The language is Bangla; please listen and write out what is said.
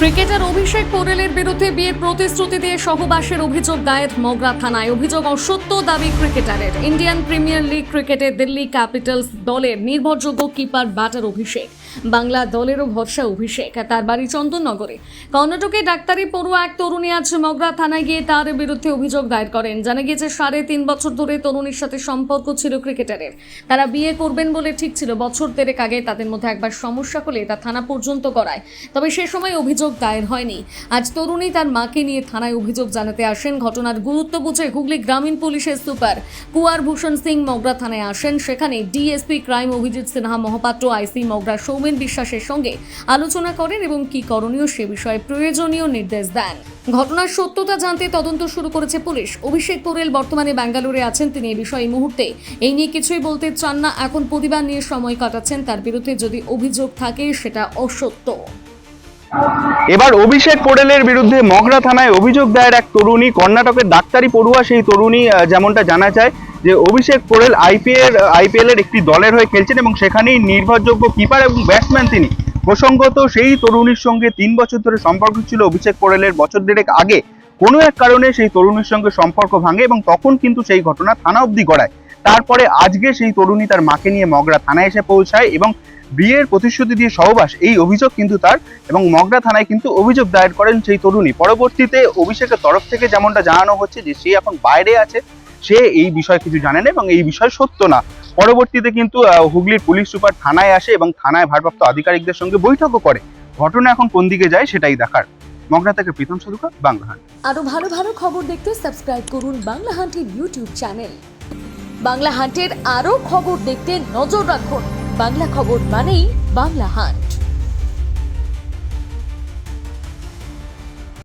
ক্রিকেটার অভিষেক পোরেলের বিরুদ্ধে বিয়ের প্রতিশ্রুতি দিয়ে সহবাসের অভিযোগ দায়ের মগরা থানায়। অভিযোগ অসত্য দাবি ক্রিকেটারের। ইন্ডিয়ান প্রিমিয়ার লিগ ক্রিকেটে দিল্লি ক্যাপিটালস দলের নির্ভরযোগ্য কিপার ব্যাটার অভিষেক, বাংলা দলেরও ভরসা অভিষেক। তার বাড়ি চন্দননগরে। কর্ণাটকে ডাক্তারি পড়ুয়া এক তরুণী আজ মগরা থানায় গিয়ে তার বিরুদ্ধে অভিযোগ দায়ের করেন। জানা গিয়েছে 3.5 বছর ধরে তরুণীর সাথে সম্পর্ক ছিল ক্রিকেটারের। তারা বিয়ে করবেন বলে ঠিক ছিল। বছর দেড়েক আগে তাদের মধ্যে একবার সমস্যা হলে তা থানা পর্যন্ত গড়ায়, তবে সে সময় অভিযোগ দায়ের হয়নি। আজ তরুণী তার মাকে নিয়ে থানায় অভিযোগ জানাতে আসেন। ঘটনার গুরুত্ব বুঝে হুগলি গ্রামীণ পুলিশের সুপার কুয়ার ভূষণ সিং মগরা থানায় আসেন। সেখানে ডিএসপি ক্রাইম অভিজিৎ সিনহা মহাপাত্র, আইসি মগরা সৌমেন বিশ্বাসের সঙ্গে আলোচনা করেন এবং কি করণীয় সে বিষয়ে প্রয়োজনীয় নির্দেশ দেন। ঘটনার সত্যতা জানতে তদন্ত শুরু করেছে পুলিশ। অভিষেক পোরেল বর্তমানে ব্যাঙ্গালোরে আছেন। তিনি এই বিষয়ে এই মুহূর্তে এই নিয়ে কিছুই বলতে চান না। এখন পরিবার নিয়ে সময় কাটাচ্ছেন। তার বিরুদ্ধে যদি অভিযোগ থাকে সেটা অসত্য। এবার অভিষেক পোরেলের বিরুদ্ধে মগরা থানায় অভিযোগ দায়ের এক তরুণী, কর্ণাটকের ডাক্তারি পড়ুয়া সেই তরুণী। যেমনটা জানা যায় যে অভিষেক পোরেল আইপিএল এর একটি দলের হয়ে খেলছেন এবং সেখানেই নির্ভরযোগ্য কিপার এবং ব্যাটসম্যান তিনি। প্রসঙ্গত সেই তরুণীর সঙ্গে 3 বছর ধরে সম্পর্ক ছিল অভিষেক পোরেলের। বছর দেড়েক আগে কোনো এক কারণে সেই তরুণীর সঙ্গে সম্পর্ক ভাঙে এবং তখন কিন্তু সেই ঘটনা থানা অবধি গড়ায়। তারপরে আজকে সেই তরুণী তার মাকে নিয়ে মগরা থানায় এসে পৌঁছায় এবং বিয়ের প্রতিশ্রুতি দিয়ে সহবাস, এই অভিযোগ কিন্তু তার, এবং মগরা থানায় কিন্তু অভিযোগ দায়ের করেন সেই তরুণী। পরবর্তীতে অভিষেকের তরফ থেকে যেমনটা জানানো হচ্ছে যে সে এখন বাইরে আছে, সে এই বিষয়ে কিছু জানে না এবং এই বিষয় সত্য না। পরবর্তীতে কিন্তু হুগলির পুলিশ সুপার থানায় আসে এবং থানায় ভারপ্রাপ্ত আধিকারিকদের সঙ্গে বৈঠকও করে। ঘটনা এখন কোন দিকে যায় সেটাই দেখার। মগরা থেকে প্রীতম সরকার, বাংলা হান্ট। আরো ভালো ভালো খবর দেখতে সাবস্ক্রাইব করুন বাংলা হান্টের ইউটিউব চ্যানেল। বাংলা হান্টের আরো খবর দেখতে নজর রাখুন। বাংলা খবর মানেই বাংলা হান্ট।